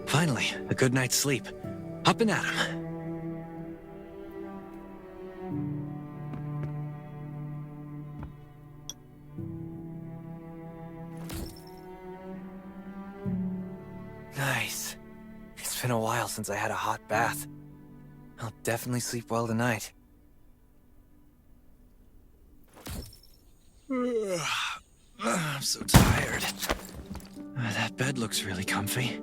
Finally, a good night's sleep. Up and at 'em. Nice. It's been a while since I had a hot bath. I'll definitely sleep well tonight. I'm so tired. That bed looks really comfy.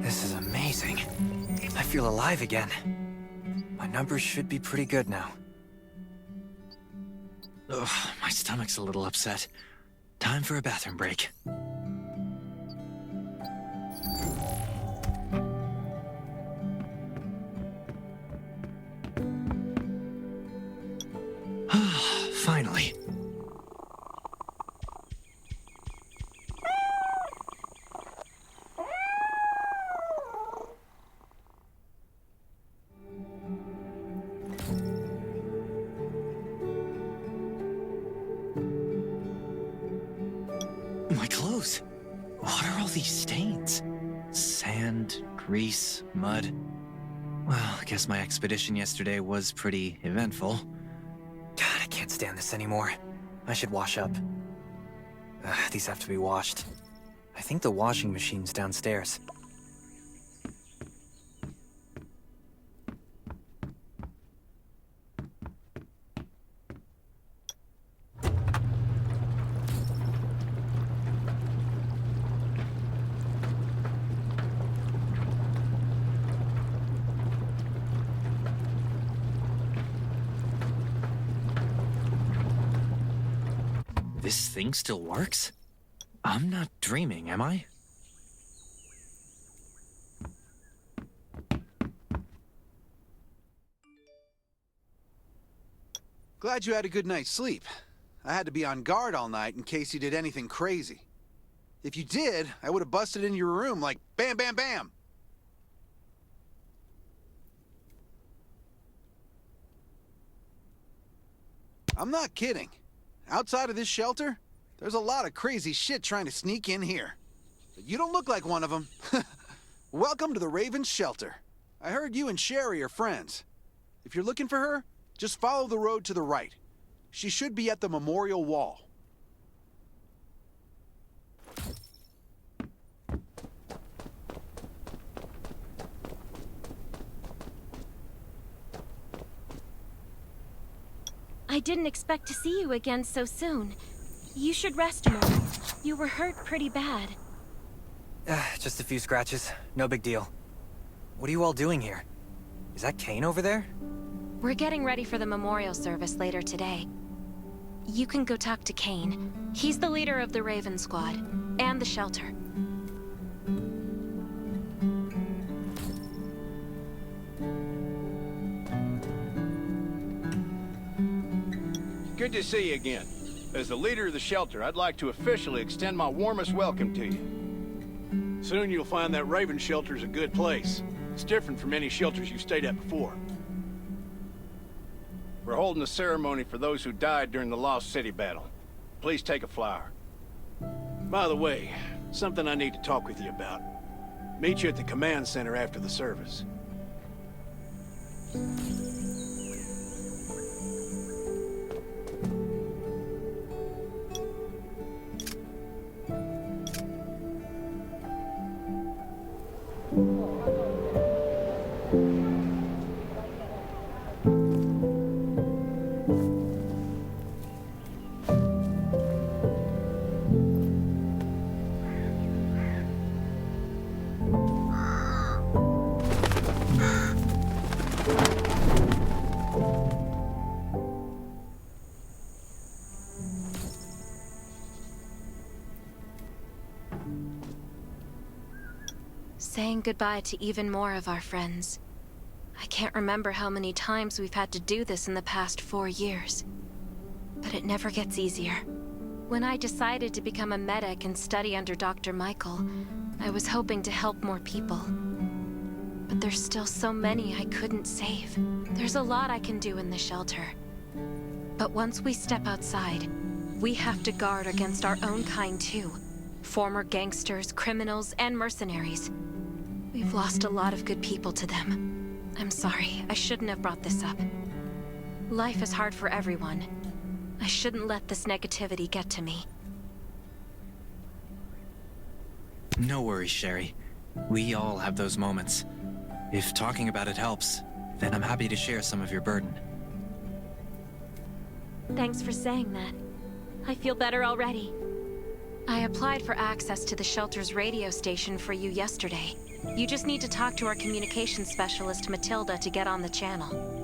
This is amazing. I feel alive again. My numbers should be pretty good now. Ugh, my stomach's a little upset. Time for a bathroom break. Finally. My clothes. What are all these stains? Sand, grease, mud. Well, I guess my expedition yesterday was pretty eventful. God, I can't stand this anymore. I should wash up. These have to be washed. I think the washing machine's downstairs. This thing still works? I'm not dreaming, am I? Glad you had a good night's sleep. I had to be on guard all night in case you did anything crazy. If you did, I would have busted into your room like bam, bam, bam. I'm not kidding. Outside of this shelter, there's a lot of crazy shit trying to sneak in here. But you don't look like one of them. Welcome to the Raven's shelter. I heard you and Sherry are friends. If you're looking for her, just follow the road to the right. She should be at the memorial wall. I didn't expect to see you again so soon. You should rest more. You were hurt pretty bad. Just a few scratches. No big deal. What are you all doing here? Is that Kane over there? We're getting ready for the memorial service later today. You can go talk to Kane. He's the leader of the Raven Squad, and the shelter. Good to see you again. As the leader of the shelter, I'd like to officially extend my warmest welcome to you. Soon you'll find that Raven shelter's a good place. It's different from any shelters you've stayed at before. We're holding a ceremony for those who died during the Lost City battle. Please take a flower. By the way, something I need to talk with you about. Meet you at the command center after the service. Saying goodbye to even more of our friends. I can't remember how many times we've had to do this in the past 4 years. but it never gets easier. When I decided to become a medic and study under Dr. Michael, I was hoping to help more people. But there's still so many I couldn't save. There's a lot I can do in the shelter. But once we step outside, we have to guard against our own kind too. Former gangsters, criminals, and mercenaries. We've lost a lot of good people to them. I'm sorry, I shouldn't have brought this up. Life is hard for everyone. I shouldn't let this negativity get to me. No worries, Sherry. We all have those moments. If talking about it helps, then I'm happy to share some of your burden. Thanks for saying that. I feel better already. I applied for access to the shelter's radio station for you yesterday. You just need to talk to our communications specialist, Matilda, to get on the channel.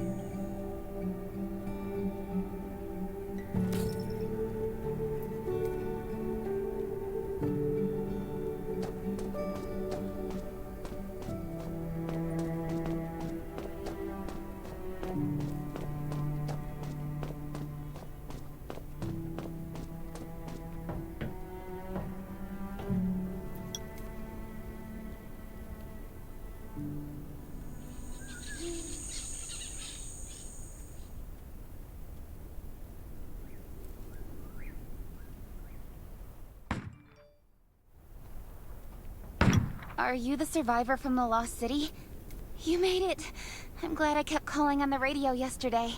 Are you the survivor from the Lost City? You made it! I'm glad I kept calling on the radio yesterday.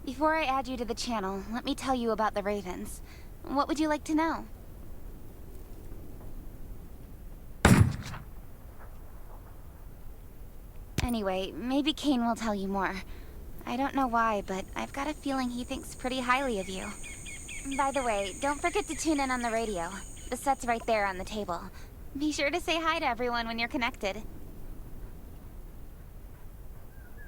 Before I add you to the channel, let me tell you about the Ravens. What would you like to know? Anyway, maybe Kane will tell you more. I don't know why, but I've got a feeling he thinks pretty highly of you. By the way, don't forget to tune in on the radio. The set's right there on the table. Be sure to say hi to everyone when you're connected.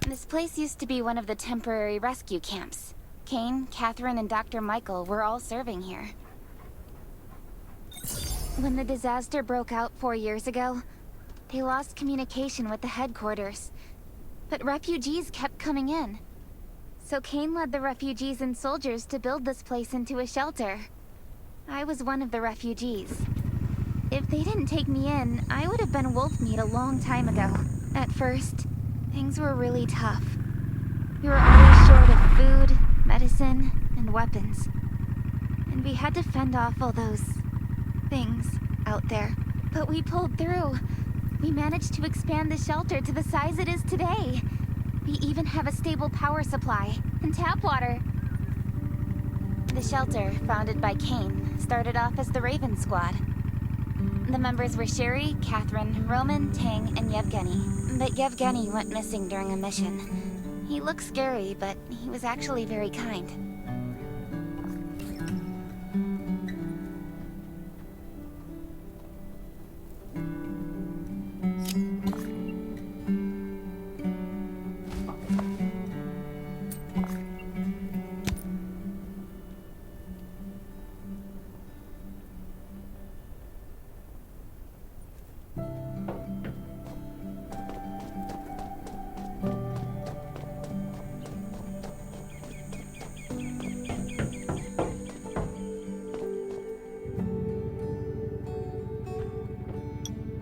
This place used to be one of the temporary rescue camps. Kane, Catherine, and Dr. Michael were all serving here. When the disaster broke out 4 years ago, they lost communication with the headquarters. But refugees kept coming in. So Kane led the refugees and soldiers to build this place into a shelter. I was one of the refugees. If they didn't take me in, I would have been wolf meat a long time ago. At first, things were really tough. We were always short of food, medicine, and weapons. And we had to fend off all those things out there. But we pulled through. We managed to expand the shelter to the size it is today. We even have a stable power supply and tap water. The shelter, founded by Kane, started off as the Raven Squad. The members were Sherry, Catherine, Roman, Tang, and Yevgeny. But Yevgeny went missing during a mission. He looked scary, but he was actually very kind.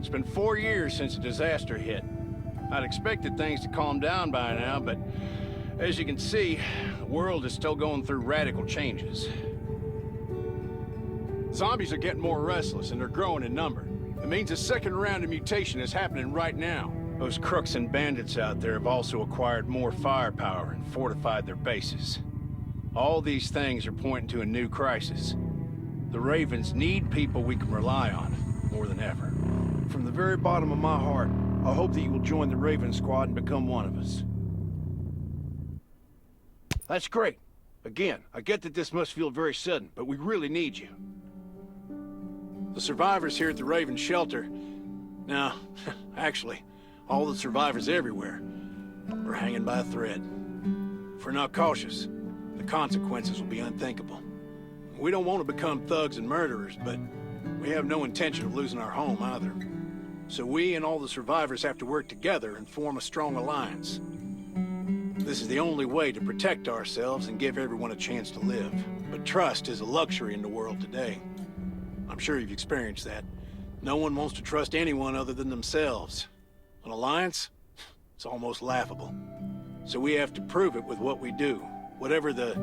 It's been 4 years since the disaster hit. I'd expected things to calm down by now, but as you can see, the world is still going through radical changes. Zombies are getting more restless and they're growing in number. It means a second round of mutation is happening right now. Those crooks and bandits out there have also acquired more firepower and fortified their bases. All these things are pointing to a new crisis. The Ravens need people we can rely on, more than ever. From the very bottom of my heart, I hope that you will join the Raven Squad and become one of us. That's great. Again, I get that this must feel very sudden, but we really need you. The survivors here at the Raven Shelter... No, actually, all the survivors everywhere are hanging by a thread. If we're not cautious, the consequences will be unthinkable. We don't want to become thugs and murderers, but we have no intention of losing our home either. So we and all the survivors have to work together and form a strong alliance. This is the only way to protect ourselves and give everyone a chance to live. But trust is a luxury in the world today. I'm sure you've experienced that. No one wants to trust anyone other than themselves. An alliance? It's almost laughable. So we have to prove it with what we do, whatever the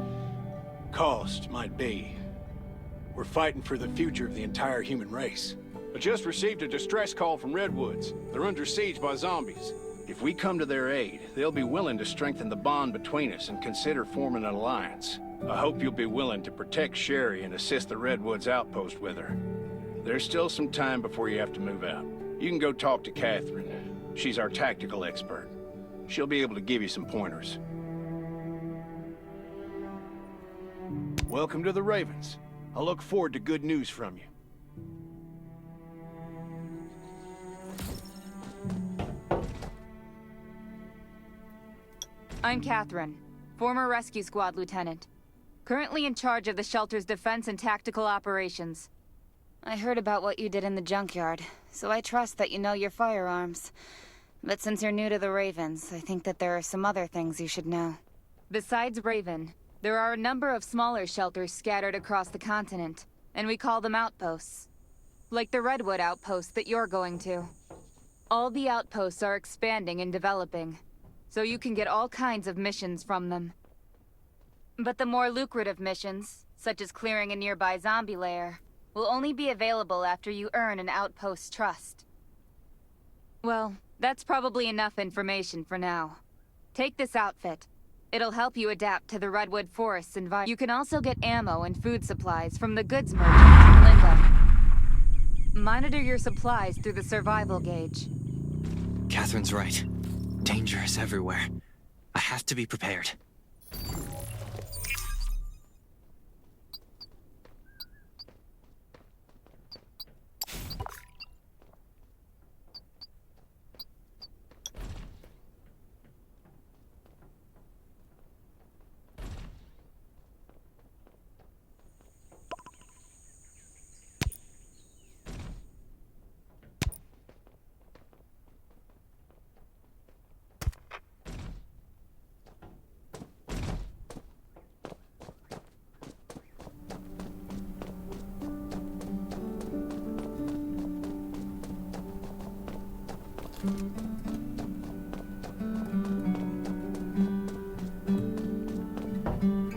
cost might be. We're fighting for the future of the entire human race. I just received a distress call from Redwoods. They're under siege by zombies. If we come to their aid, they'll be willing to strengthen the bond between us and consider forming an alliance. I hope you'll be willing to protect Sherry and assist the Redwoods outpost with her. There's still some time before you have to move out. You can go talk to Catherine. She's our tactical expert. She'll be able to give you some pointers. Welcome to the Ravens. I look forward to good news from you. I'm Catherine, former rescue squad lieutenant. Currently in charge of the shelter's defense and tactical operations. I heard about what you did in the junkyard, so I trust that you know your firearms. But since you're new to the Ravens, I think that there are some other things you should know. Besides Raven, there are a number of smaller shelters scattered across the continent, and we call them outposts. Like the Redwood outpost that you're going to. All the outposts are expanding and developing, so you can get all kinds of missions from them. But the more lucrative missions, such as clearing a nearby zombie lair, will only be available after you earn an outpost's trust. Well, that's probably enough information for now. Take this outfit. It'll help you adapt to the Redwood Forest's environment. You can also get ammo and food supplies from the goods merchant in Linda. Monitor your supplies through the survival gauge. Catherine's right. Danger is everywhere. I have to be prepared.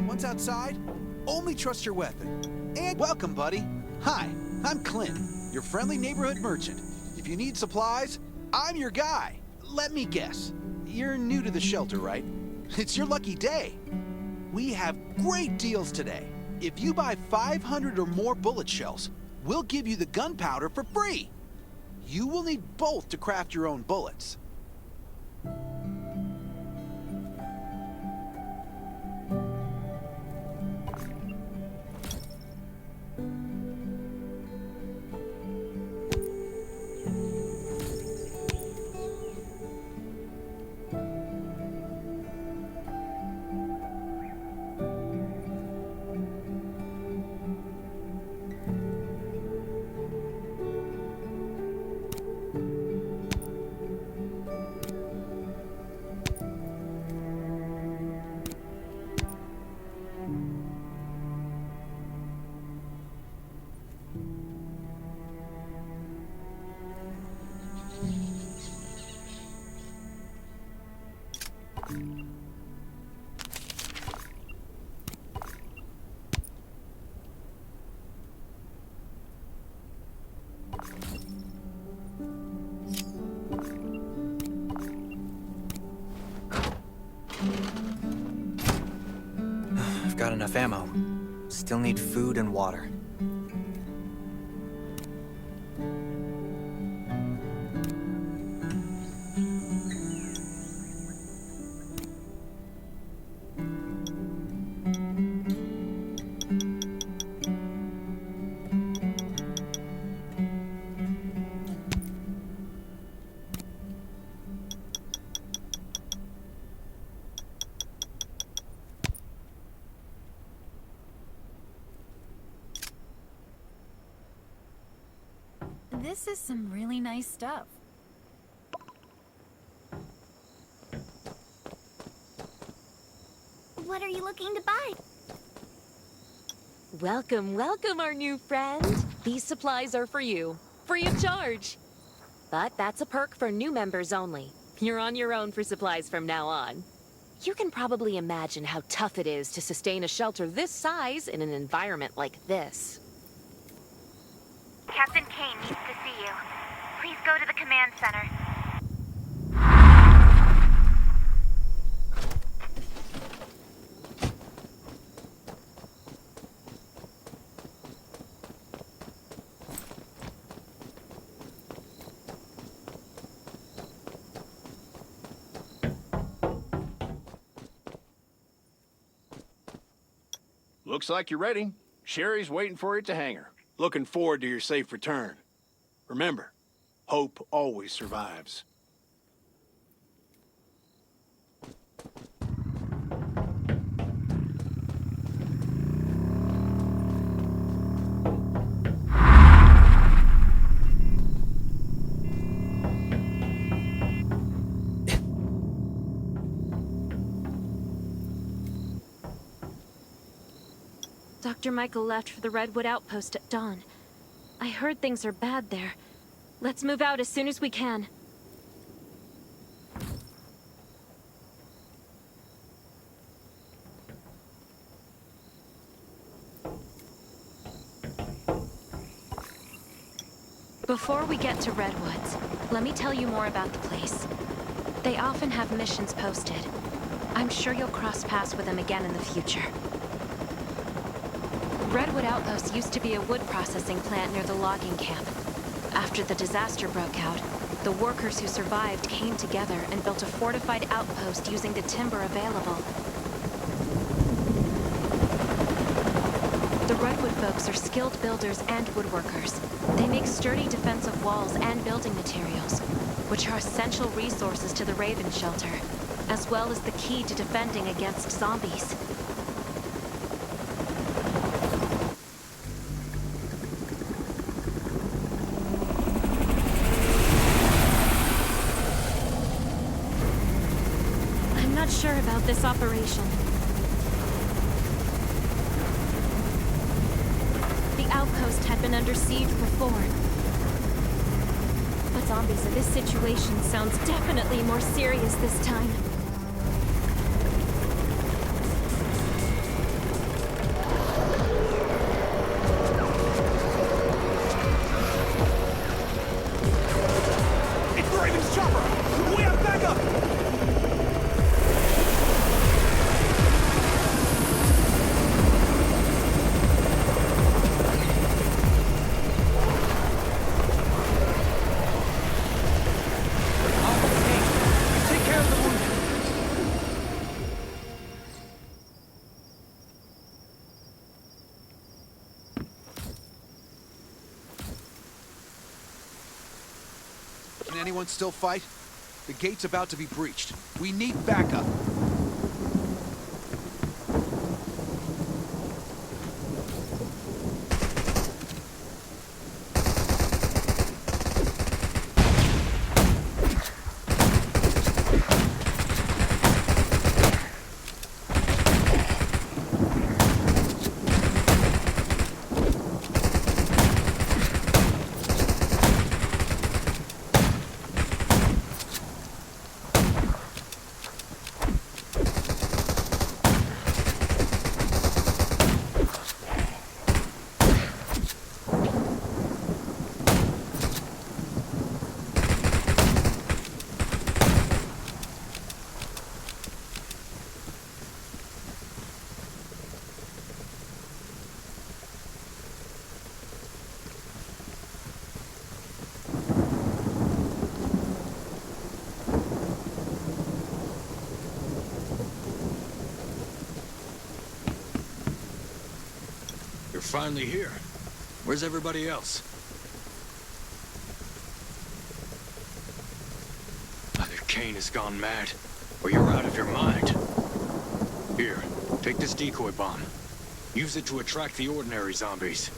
Once outside, only trust your weapon. And welcome, buddy. Hi, I'm Clint, your friendly neighborhood merchant. If you need supplies, I'm your guy. Let me guess. You're new to the shelter, right? It's your lucky day. We have great deals today. If you buy 500 or more bullet shells, we'll give you the gunpowder for free. You will need both to craft your own bullets. I've got enough ammo. Still need food and water. This is some really nice stuff. are you looking to buy? Welcome, welcome, our new friend. These supplies are for you, free of charge. But that's a perk for new members only. You're on your own for supplies from now on. You can probably imagine how tough it is to sustain a shelter this size in an environment like this. Captain Kane needs to see you. Please go to the command center. Looks like you're ready. Sherry's waiting for you at the hangar. Looking forward to your safe return. Remember, hope always survives. Dr. Michael left for the Redwood Outpost at dawn. I heard things are bad there. Let's move out as soon as we can. Before we get to Redwoods, let me tell you more about the place. They often have missions posted. I'm sure you'll cross paths with them again in the future. Redwood Outpost used to be a wood processing plant near the logging camp. After the disaster broke out, the workers who survived came together and built a fortified outpost using the timber available. The Redwood folks are skilled builders and woodworkers. They make sturdy defensive walls and building materials, which are essential resources to the Raven Shelter, as well as the key to defending against zombies. I'm not sure about this operation. The outpost had been under siege before. But zombies in this situation sounds definitely more serious this time. It's the Raven's chopper! We have backup! Take care of the wounded! Can anyone still fight? The gate's about to be breached. We need backup. You're finally here. Where's everybody else? Either Kane has gone mad, or you're out of your mind. Here, take this decoy bomb. Use it to attract the ordinary zombies.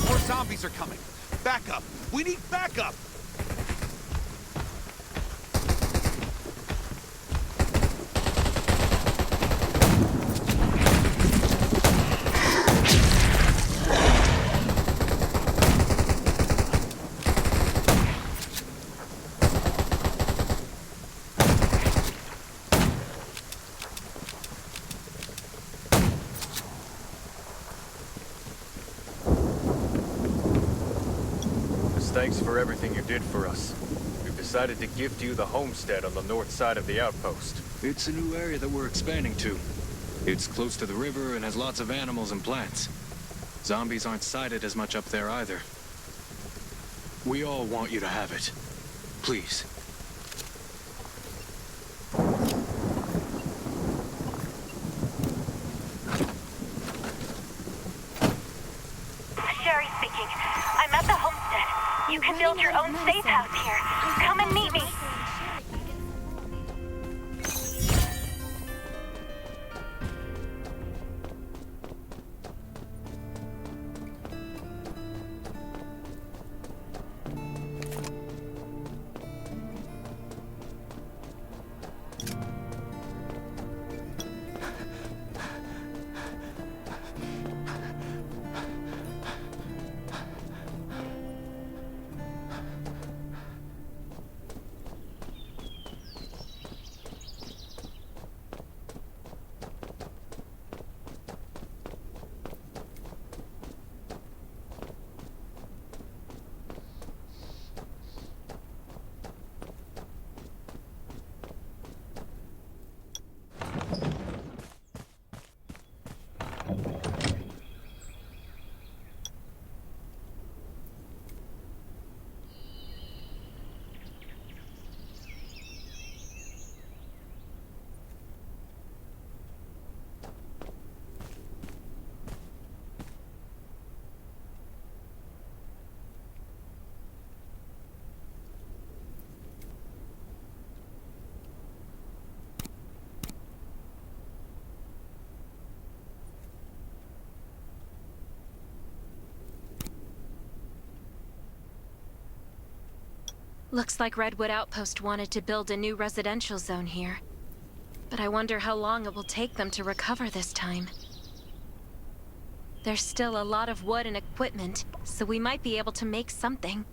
More zombies are coming. backup! We need backup! Thanks for everything you did for us. We've decided to gift you the homestead on the north side of the outpost. It's a new area that we're expanding to. It's close to the river and has lots of animals and plants. Zombies aren't sighted as much up there either. We all want you to have it. Please. Sherry speaking. I'm at the homestead. You can build your own safe house here. Come and meet me. Looks like Redwood Outpost wanted to build a new residential zone here. But I wonder how long it will take them to recover this time. There's still a lot of wood and equipment, so we might be able to make something.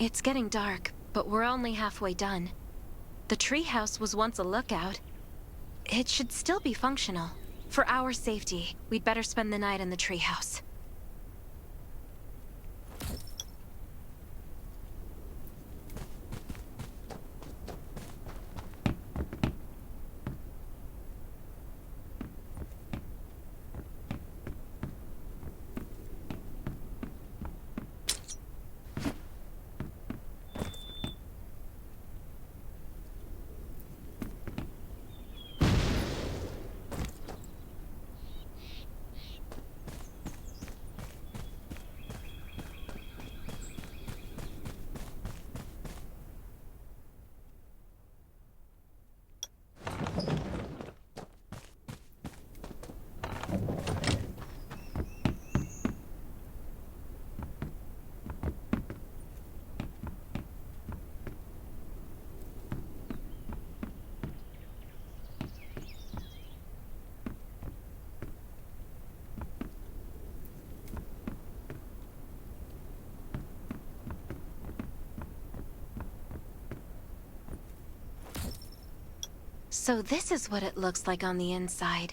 It's getting dark, but we're only halfway done. The treehouse was once a lookout. It should still be functional. For our safety, we'd better spend the night in the treehouse. So this is what it looks like on the inside.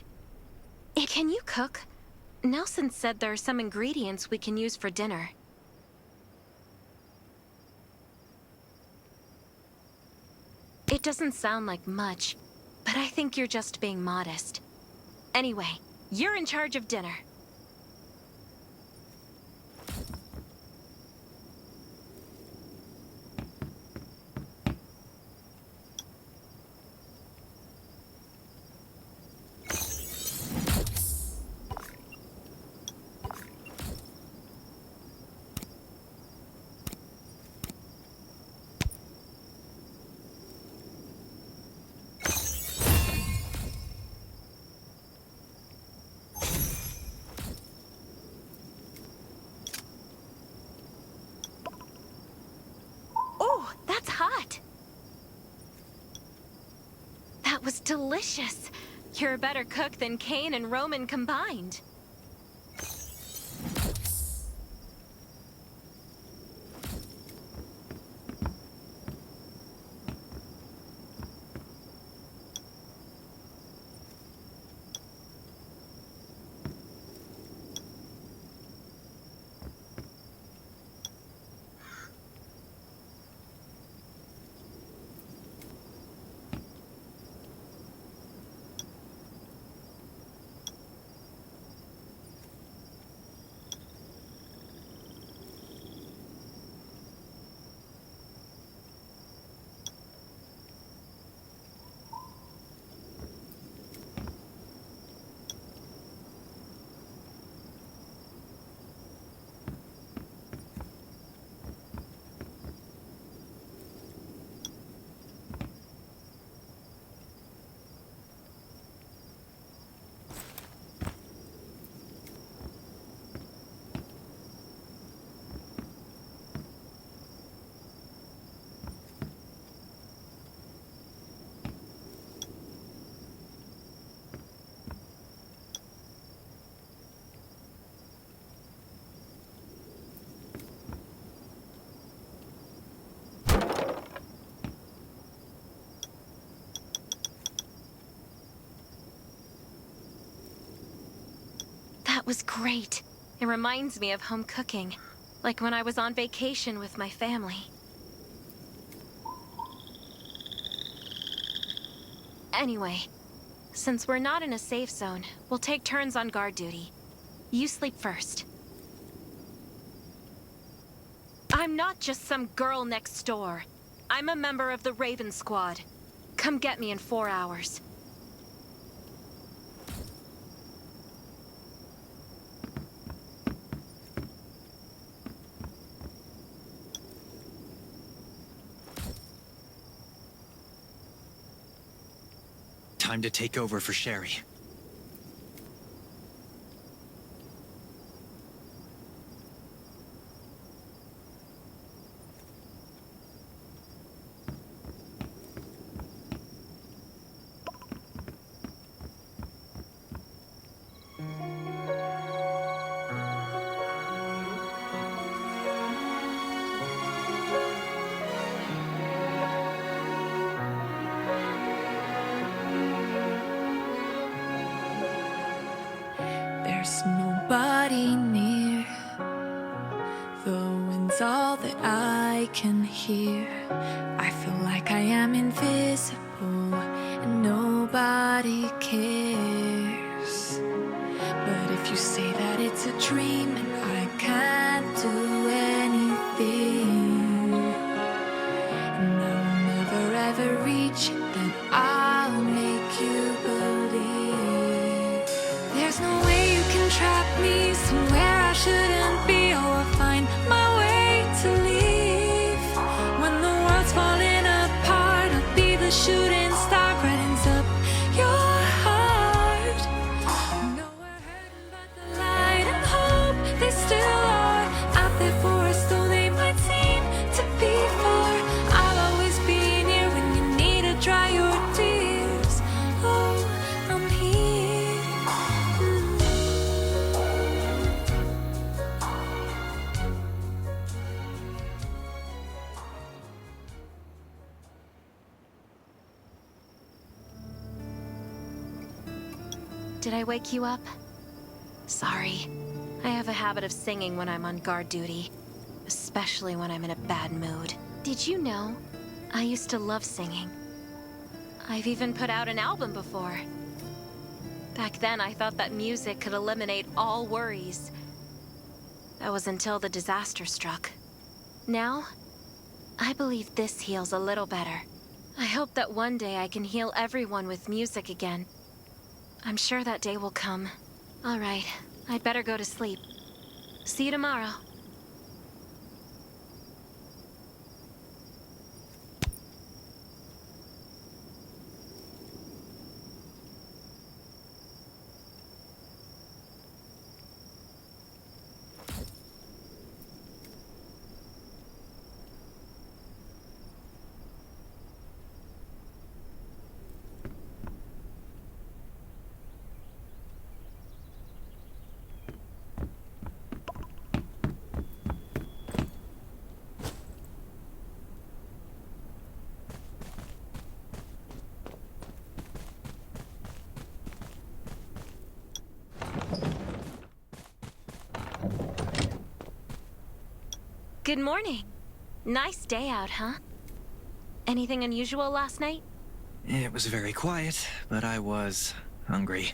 Can you cook? Nelson said there are some ingredients we can use for dinner. It doesn't sound like much, but I think you're just being modest. Anyway, you're in charge of dinner. Oh, that's hot! That was delicious. You're a better cook than Cain and Roman combined. That was great. It reminds me of home cooking, like when I was on vacation with my family. Anyway, since we're not in a safe zone, we'll take turns on guard duty. You sleep first. I'm not just some girl next door. I'm a member of the Raven Squad. Come get me in 4 hours. Time to take over for Sherry. nobody near. The wind's all that I can hear. I feel like I am invisible and nobody cares. But if you say that it's a dream and I can't do anything, and I'll never ever reach it, then I'll make you believe. There's no way you can trap me somewhere I shouldn't be. Oh, I'll find my way to leave. When the world's falling apart, I'll be the shooting star, brightens up your heart. No, we're hurting, but the light and hope, they still are out there for us, though they might seem to be far. I'll always be near when you need to dry your tears. Oh, I'm here. Did I wake you up? Sorry. I have a habit of singing when I'm on guard duty, especially when I'm in a bad mood. Did you know? I used to love singing. I've even put out an album before. Back then, I thought that music could eliminate all worries. That was until the disaster struck. Now, I believe this heals a little better. I hope that one day I can heal everyone with music again. I'm sure that day will come. All right, I'd better go to sleep. See you tomorrow. Good morning. Nice day out, huh? Anything unusual last night? It was very quiet, but I was hungry.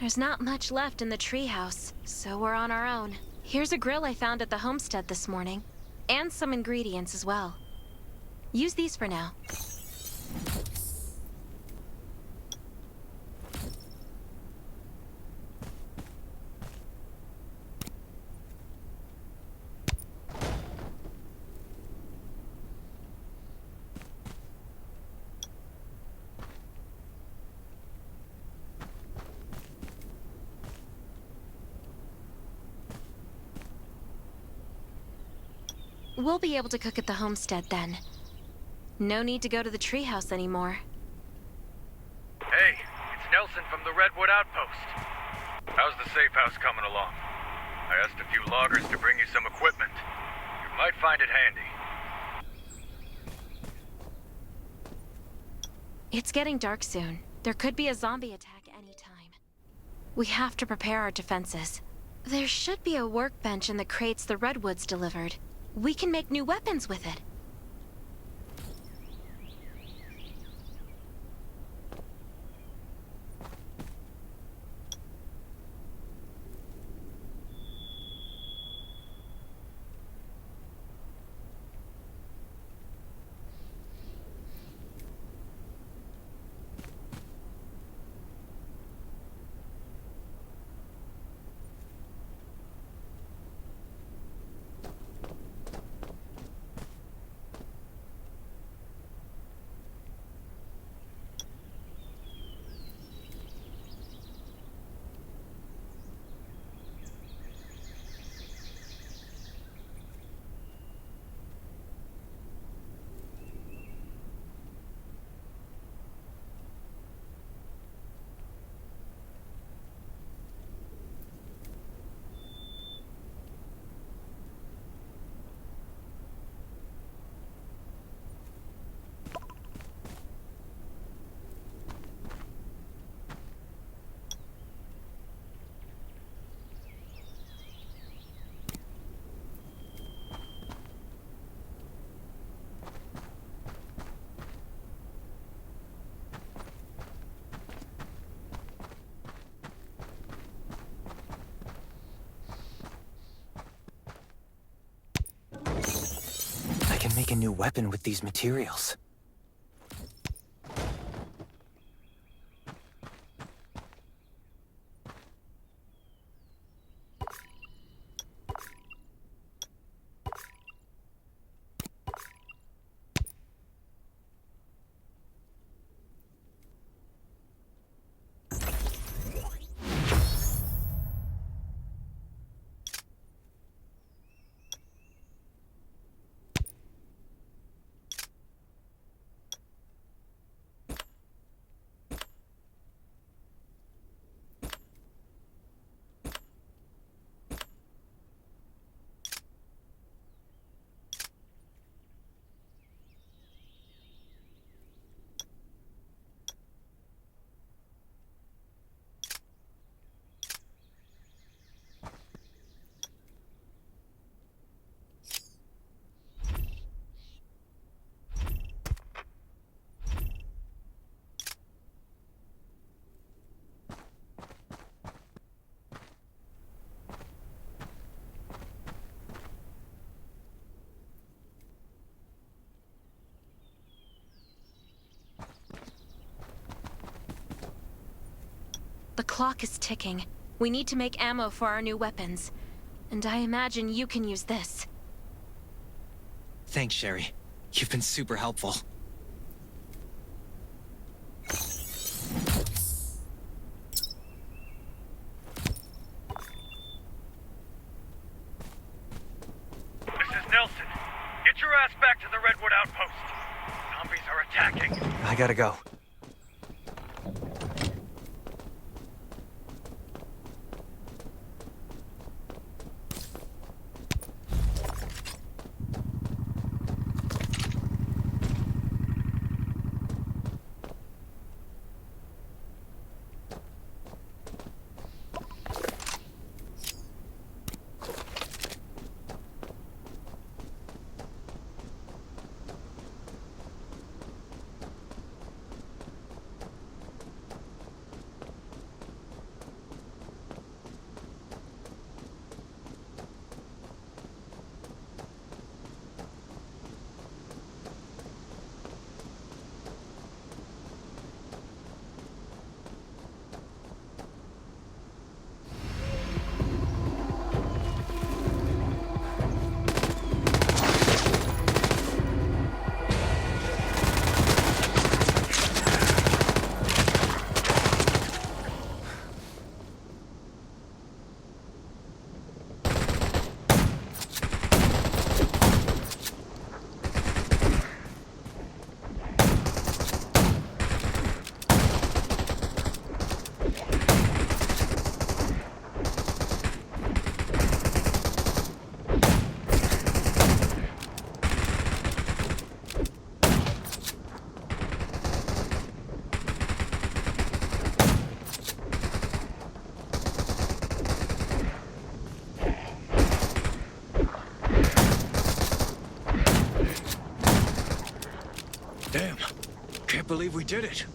There's not much left in the treehouse, so we're on our own. Here's a grill I found at the homestead this morning, and some ingredients as well. Use these for now. We'll be able to cook at the homestead then. No need to go to the treehouse anymore. Hey, it's Nelson from the Redwood Outpost. How's the safe house coming along? I asked a few loggers to bring you some equipment. You might find it handy. It's getting dark soon. There could be a zombie attack anytime. We have to prepare our defenses. There should be a workbench in the crates the Redwoods delivered. We can make new weapons with it. make a new weapon with these materials? The clock is ticking. We need to make ammo for our new weapons. And I imagine you can use this. Thanks, Sherry. You've been super helpful. This is Nelson. Get your ass back to the Redwood Outpost. Zombies are attacking. I gotta go. Damn. Can't believe we did it.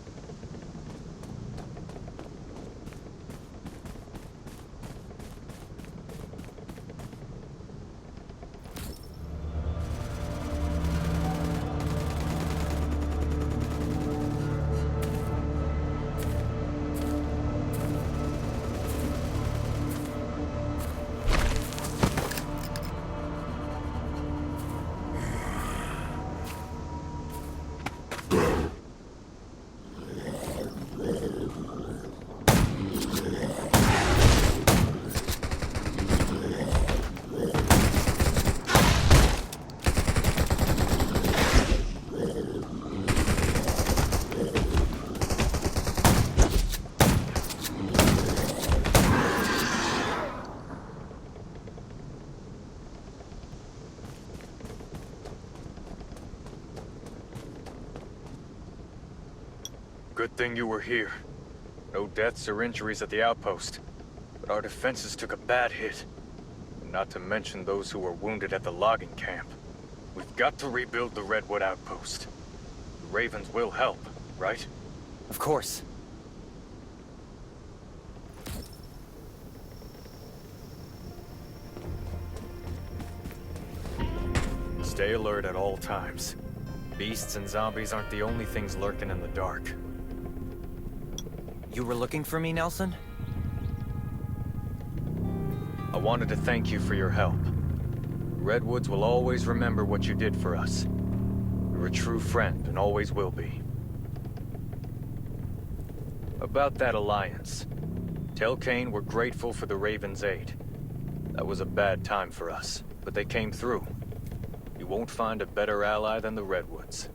Good thing you were here. No deaths or injuries at the outpost. But our defenses took a bad hit. Not to mention those who were wounded at the logging camp. We've got to rebuild the Redwood Outpost. The Ravens will help, right? Of course. Stay alert at all times. Beasts and zombies aren't the only things lurking in the dark. You were looking for me, Nelson? I wanted to thank you for your help. Redwoods will always remember what you did for us. You're a true friend and always will be. About that alliance. Tell Kane we're grateful for the Raven's aid. That was a bad time for us, but they came through. You won't find a better ally than the Redwoods.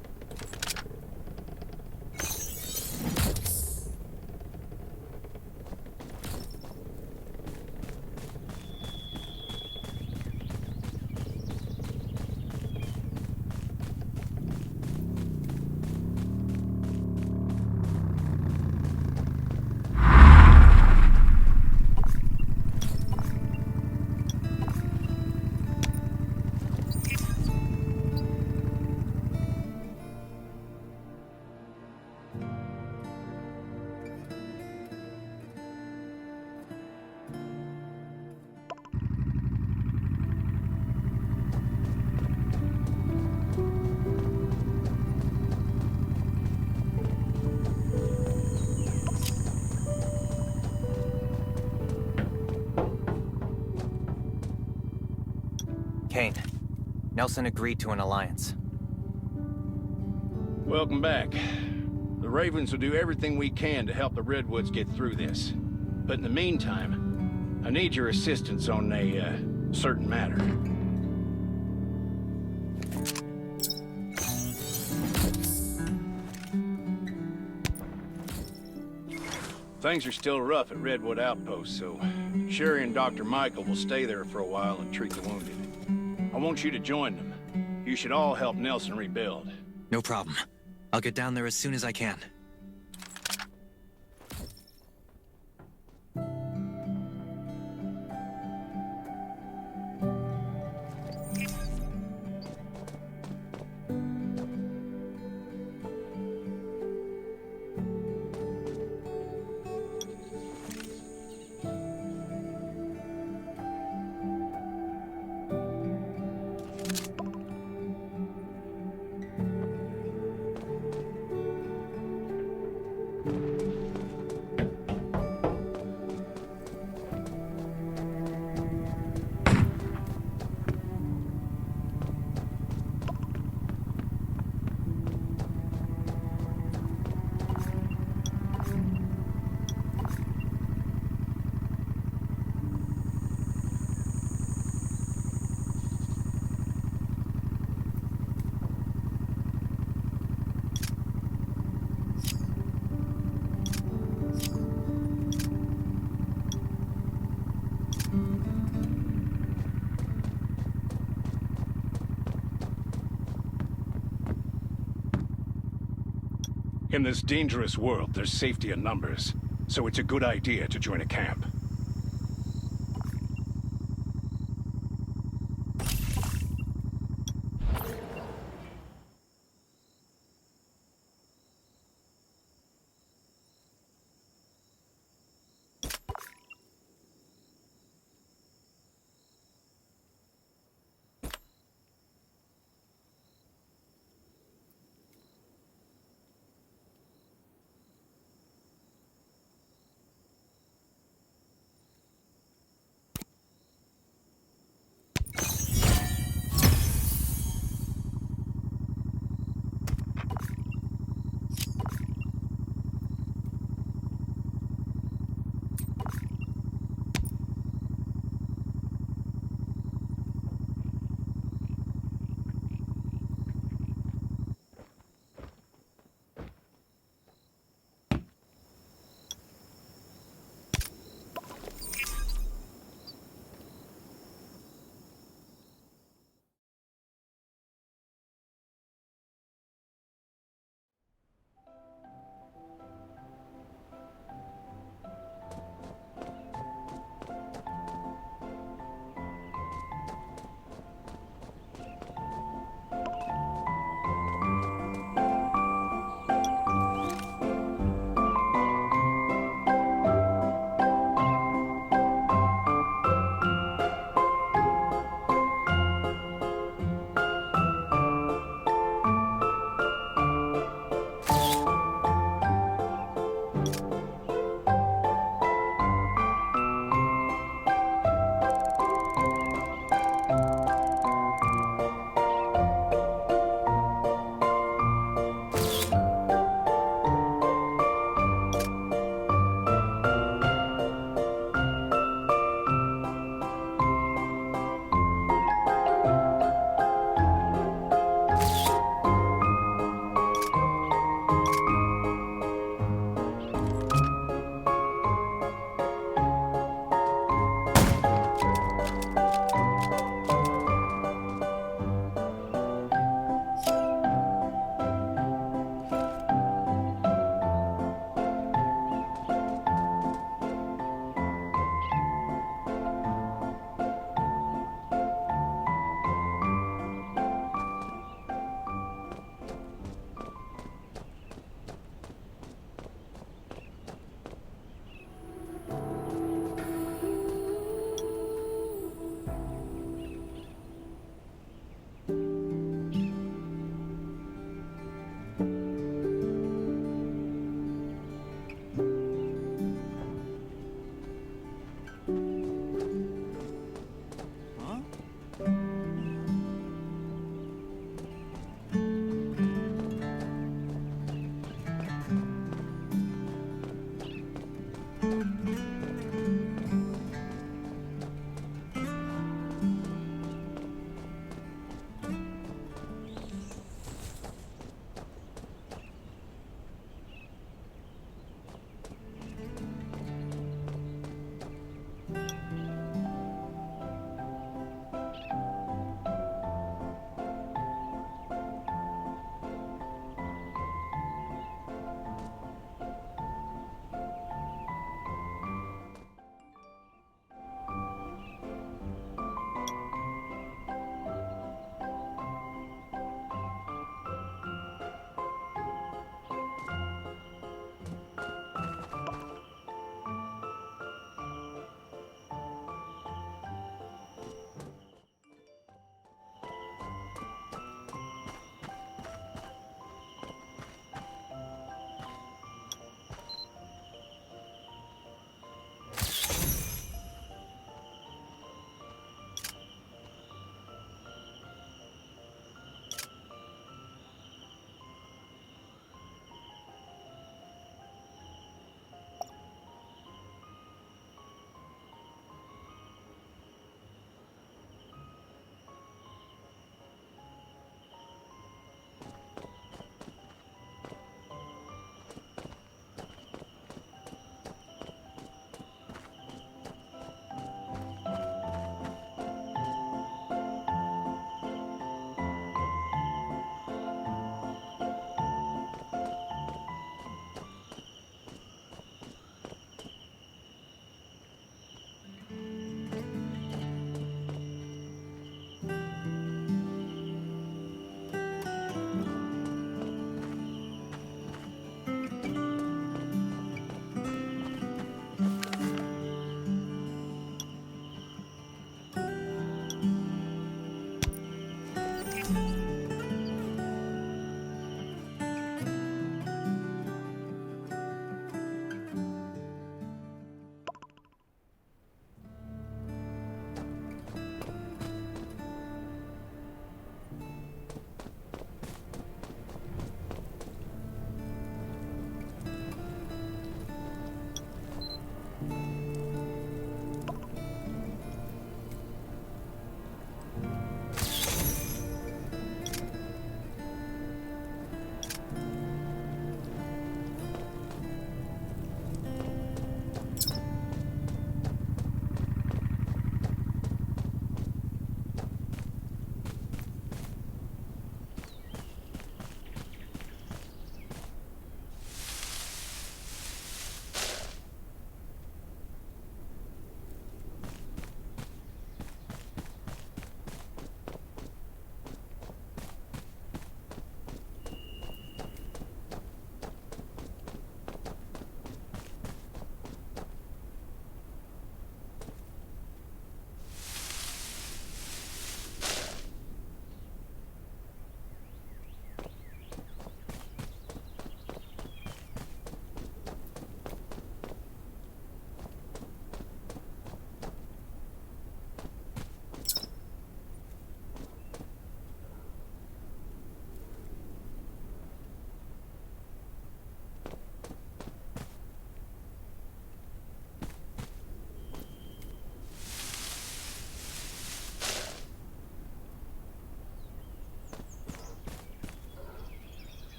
Kane, Nelson agreed to an alliance. Welcome back. The Ravens will do everything we can to help the Redwoods get through this. But in the meantime, I need your assistance on a, certain matter. Things are still rough at Redwood Outpost, so Sherry and Dr. Michael will stay there for a while and treat the wounded. I want you to join them. You should all help Nelson rebuild. No problem. I'll get down there as soon as I can. In this dangerous world, there's safety in numbers, so it's a good idea to join a camp.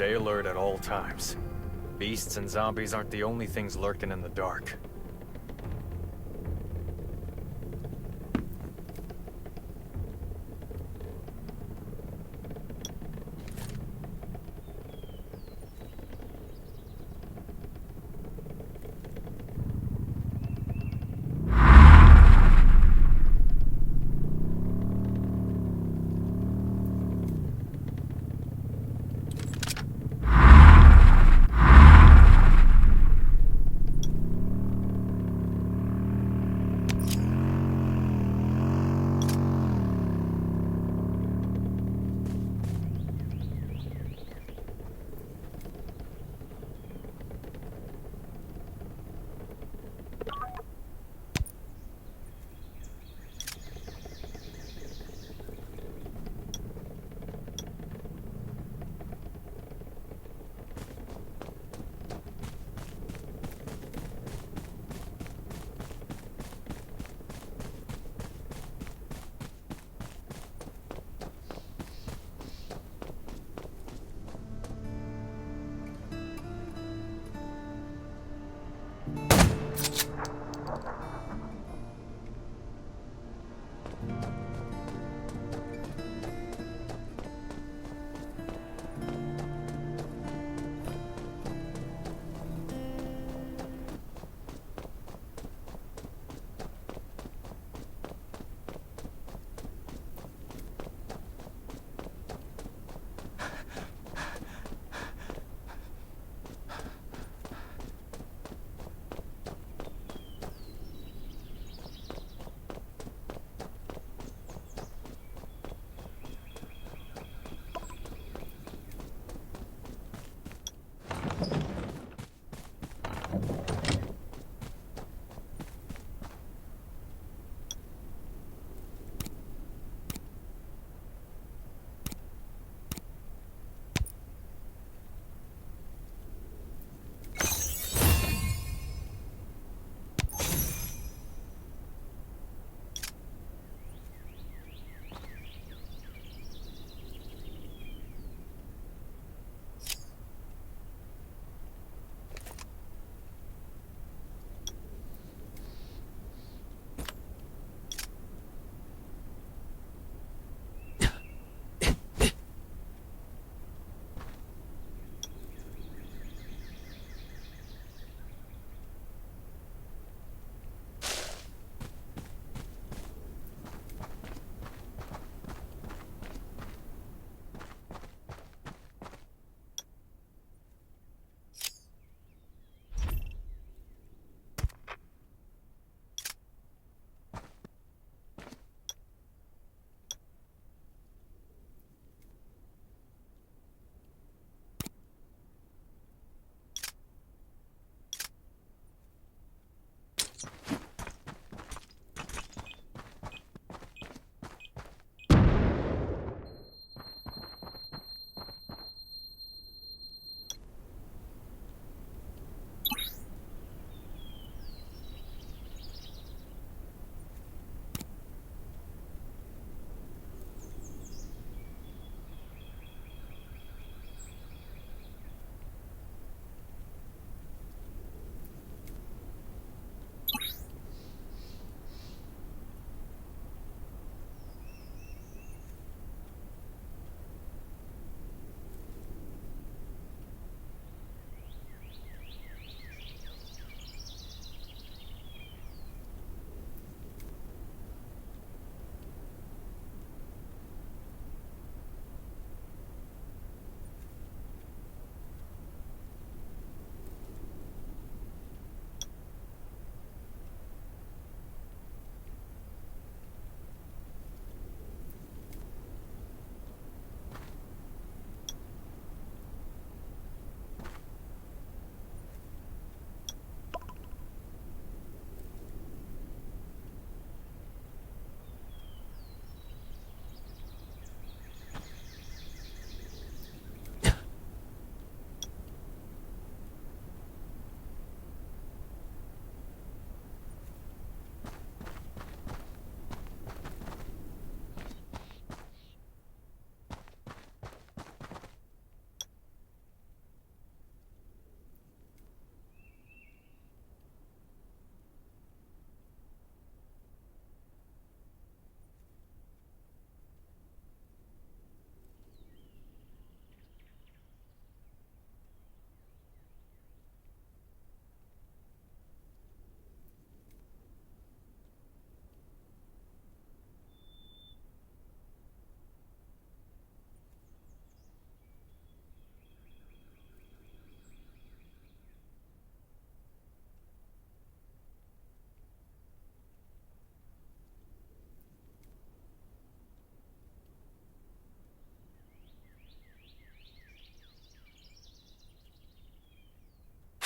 Stay alert at all times. Beasts and zombies aren't the only things lurking in the dark.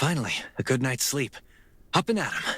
Finally, a good night's sleep. Up and at 'em.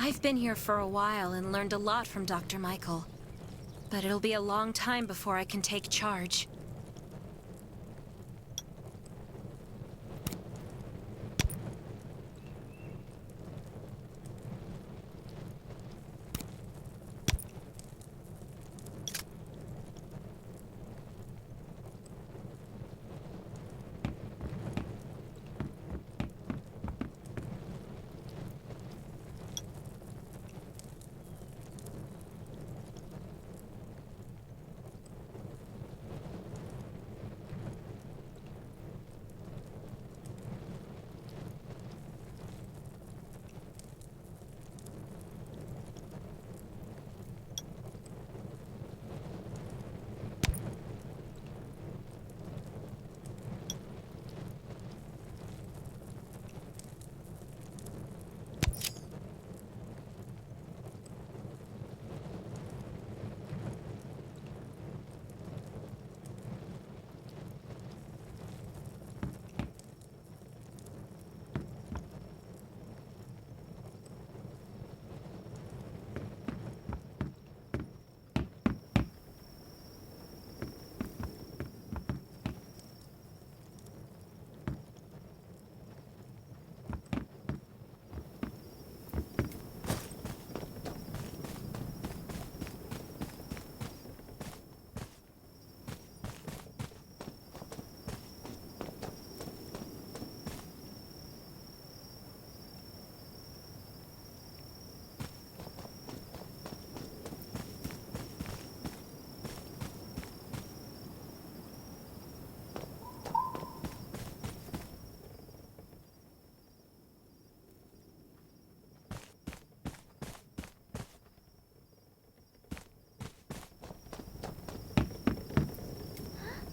I've been here for a while and learned a lot from Dr. Michael. But it'll be a long time before I can take charge.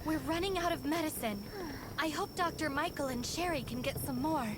We're running out of medicine. I hope Dr. Michael and Sherry can get some more.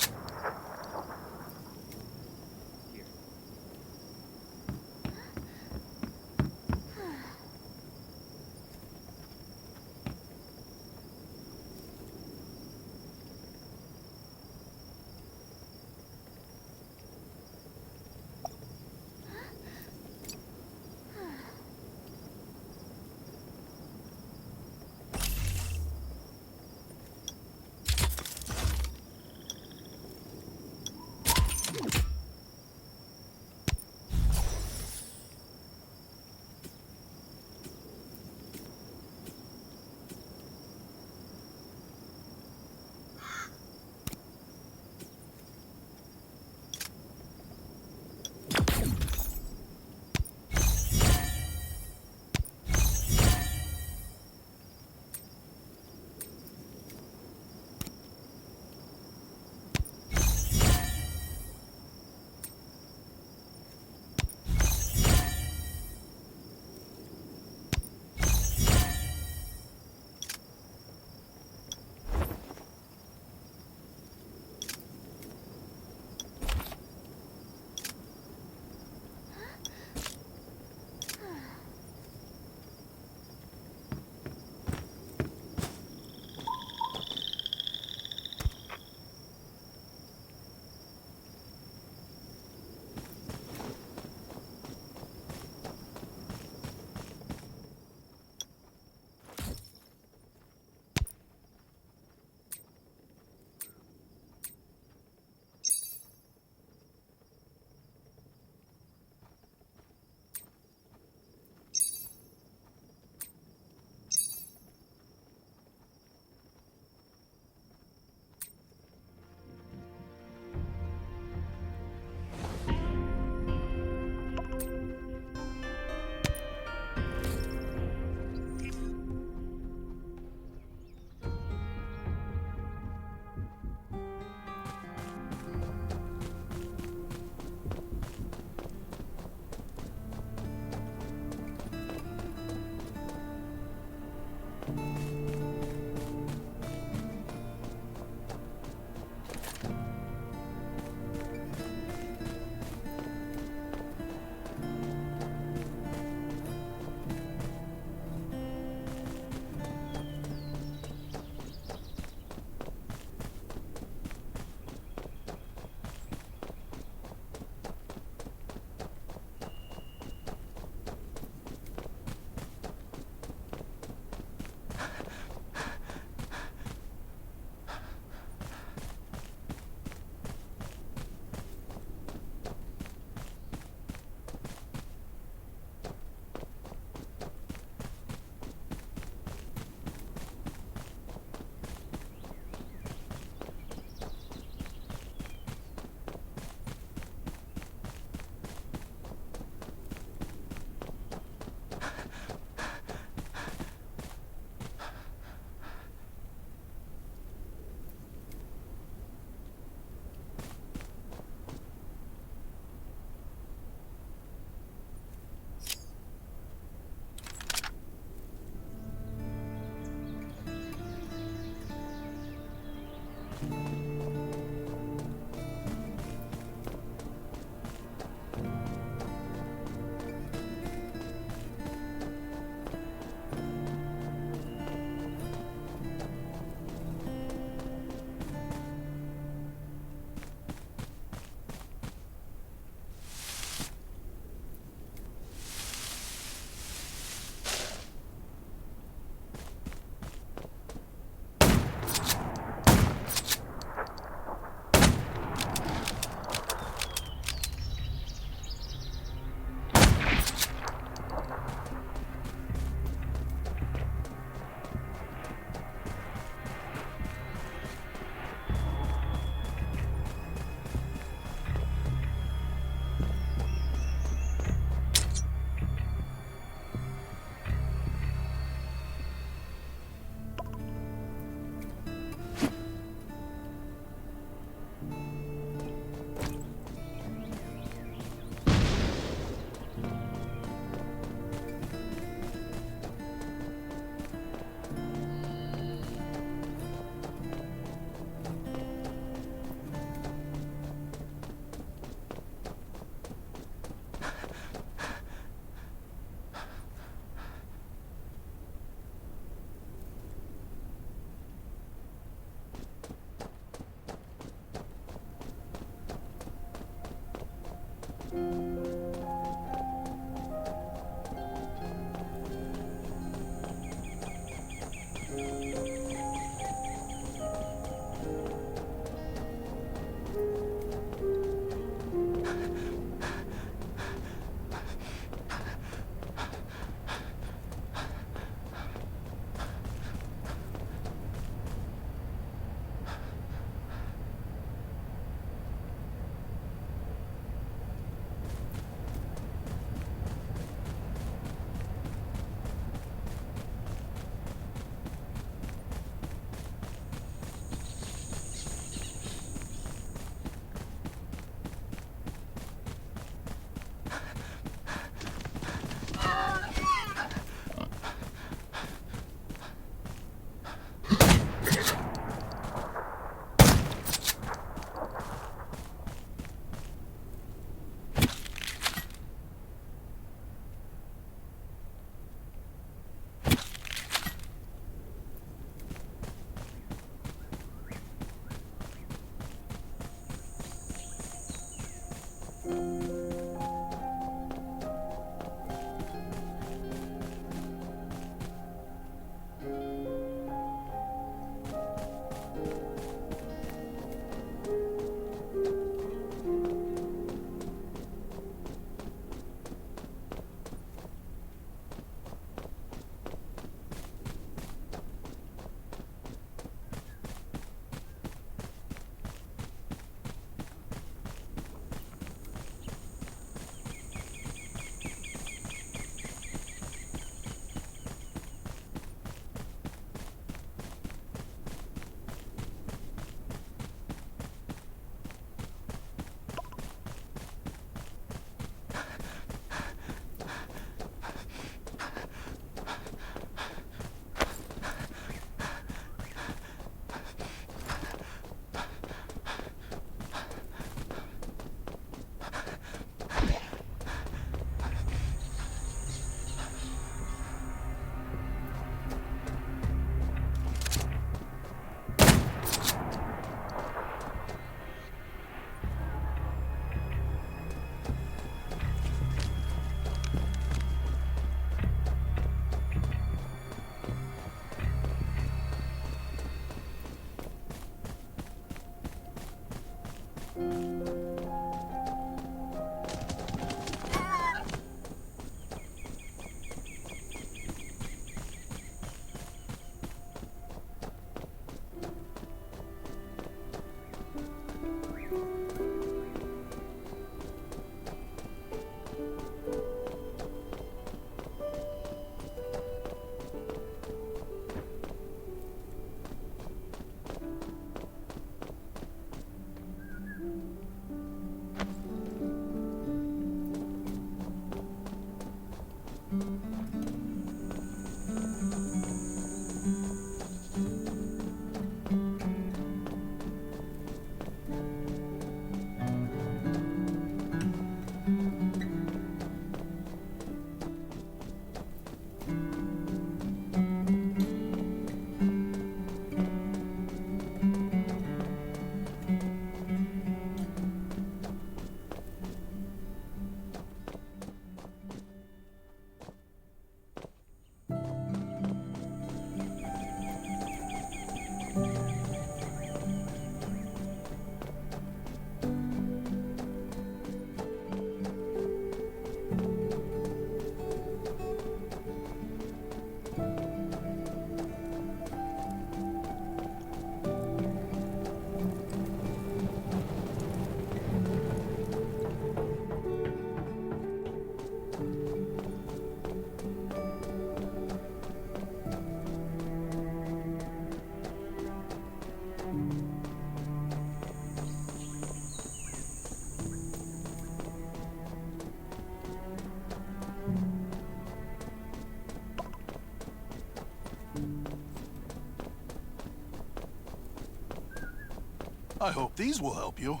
I hope these will help you.